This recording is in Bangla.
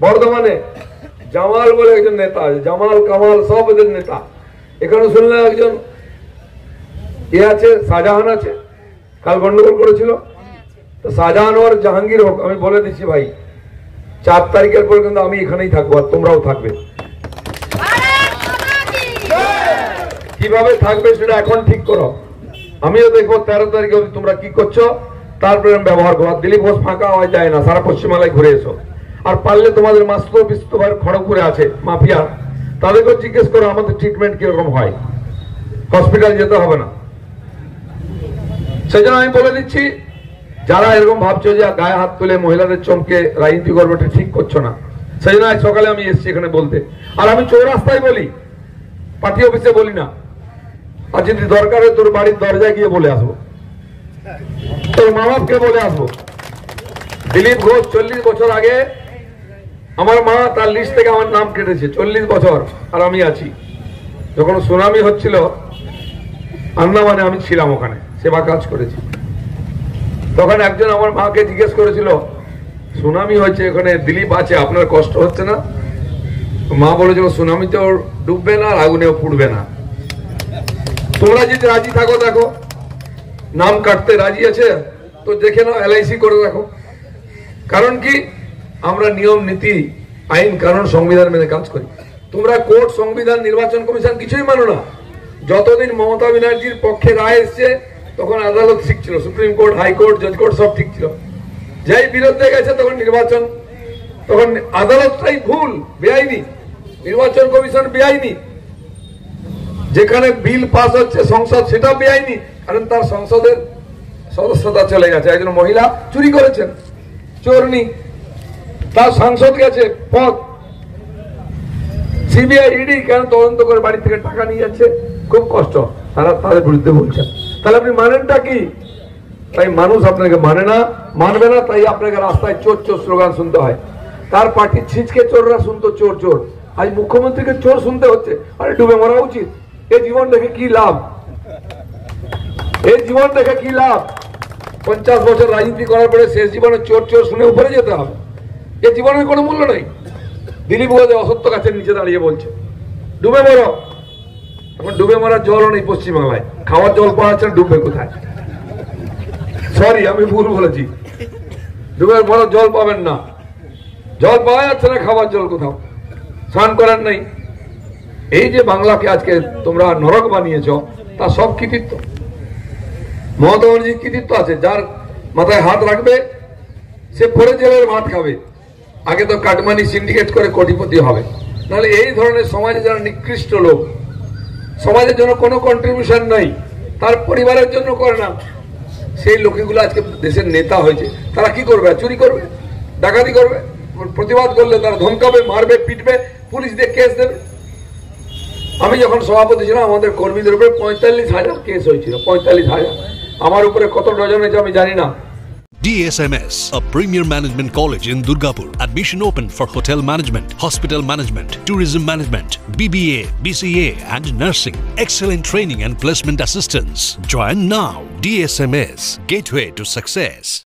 বর্ধমানে জামাল বলে একজন নেতা আছে, জামাল কামাল সব এদের নেতা। এখানে শুনলাম একজন আছে, শাহজাহান আছে, কাল গন্ডগোল করেছিল। তো শাহজাহান আর জাহাঙ্গীর হোক, আমি বলে দিচ্ছি ভাই 4 তারিখের পর কিন্তু আমি এখানেই থাকবো আর তোমরাও থাকবে। কিভাবে থাকবে সেটা এখন ঠিক করো। আমিও দেখবো 13 তারিখে তোমরা কি করছো, তারপরে ব্যবহার করো। দিলীপ ঘোষ ফাঁকা হওয়া যায় না, সারা পশ্চিমবাংলায় ঘুরে এসো। আর পারলে তোমাদের মাস্ত বিস্ত ভাই খড়গপুরে আছে মাফিয়া, তাদেরকেও জিজ্ঞেস করো আমাদের ট্রিটমেন্ট কিরকম হয়, হসপিটাল যেতে হবে না। সেই জন্য আমি বলে দিচ্ছি, যারা এরকম ভাবছো যে গায়ে হাত তুলে মহিলাদের চমকে রাজনীতি করবে, এটা ঠিক করছো না। সেই জন্য আজ সকালে আমি এসেছি এখানে বলতে। আর আমি চৌরাস্তায় বলি, পার্টি অফিসে বলি না। আর যদি দরকার হয় তোর বাড়ির দরজায় গিয়ে বলে আসবো, তোর মা বাপকে বলে আসবো। দিলীপ ঘোষ 40 বছর আগে আমার মা তার লিস্ট থেকে আমার নাম কেটেছে, 40 বছর আর আমি আছি। যখন সুনামি হচ্ছিল আন্দামানে আমি ছিলাম, ওখানে সেবা কাজ করেছি। তখন একজন আমার মাকে জিজ্ঞেস করেছিল, সুনামি হচ্ছে ওখানে দিলীপ আছে, আপনার কষ্ট হচ্ছে না? মা বলেছিল সুনামিতেও ডুববে না আর আগুনেও পুড়বে না। তোমরা যদি রাজি থাকো, দেখো নাম কাটতে রাজি আছে তো দেখে নাও, LIC করে রাখো। কারণ কি, আমরা নিয়ম নীতি আইন কানুন সংবিধান মেনে কাজ করি। তোমরা কোর্ট, সংবিধান, নির্বাচন কমিশন কিছুই মানো না। যতদিন মমতা ব্যানার্জির পক্ষে রায় এসছে তখন আদালত ঠিক ছিল, সুপ্রিম কোর্ট, হাইকোর্ট, জজ কোর্ট সব ঠিক ছিল। যেই বিরুদ্ধে গেছে তখন নির্বাচন, তখন আদালতটাই ভুল, বেআইনি। নির্বাচন কমিশন বেআইনি। যেখানে বিল পাস হচ্ছে সংসদ, সেটা বেআইনি, কারণ তার সংসদের সদস্যতা চলে গেছে। একজন মহিলা চুরি করেছেন, চোরনি, তার সাংসদ গেছে পদ। সিবিআই, ইডি কেন তদন্ত করে বাড়ি থেকে টাকা নিয়ে যাচ্ছে? খুব কষ্ট, তারা তাদের বিরুদ্ধে বলছেন। তাহলে আপনি মানেনটা কি? তাই মানুষ আপনাকে মানে না, মানবে না, তাই আপনাকে রাস্তায় চোর চোর স্লোগান শুনতে হয়। তার পার্টির ছিচকে চোররা শুনতো চোর চোর, আজ মুখ্যমন্ত্রীকে চোর শুনতে হচ্ছে। আরে ডুবে মরা উচিত। এই জীবন দেখে কি লাভ? এই জীবন দেখে কি লাভ? 50 বছর রাজনীতি করার পরে শেষ জীবনে চোর চোর শুনে উপরে যেতে হবে? এই জীবনের কোনো মূল্য নেই। দিলীপ ঘোষ অসত্য গাছের নিচে দাঁড়িয়ে বলছে ডুবে মরো। এখন ডুবে মরার জলও নেই পশ্চিমবাংলায়, খাওয়ার জল পাওয়া যাচ্ছে না, ডুববে কোথায়? সরি, আমি ভুল বলেছি। ডুবে মরার জল পাবেন না, জল পাওয়া যাচ্ছে না, খাবার জল কোথাও, স্নান করার নেই। এই যে বাংলাকে আজকে তোমরা নরক বানিয়েছ, তার সব কৃতিত্ব মমতা ব্যানার্জির কৃতিত্ব আছে। যার মাথায় হাত রাখবে সে পরে জেলের ভাত খাবে। আগে তো কাটমানি সিন্ডিকেট করে কোটিপতি হবে। নাহলে এই ধরনের সমাজে যারা নিকৃষ্ট লোক, সমাজের জন্য কোনো কন্ট্রিবিউশন নাই, তার পরিবারের জন্য করে না, সেই লোকগুলো আজকে দেশের নেতা হয়েছে। তারা কি করবে? চুরি করবে, ডাকাতি করবে, প্রতিবাদ করলে তারা ধমকাবে, মারবে, পিটবে, পুলিশ দিয়ে কেস দেবে। আমি যখন সভাপতি ছিলাম আমাদের কর্মীদের উপরে 45,000 কেস হয়েছিল। 45,000। আমার উপরে কত ডজন হয়েছে আমি জানি না। DSMS, a premier management college in Durgapur. Admission open for hotel management, hospital management, tourism management, BBA, BCA and nursing. Excellent training and placement assistance. Join now. DSMS, gateway to success.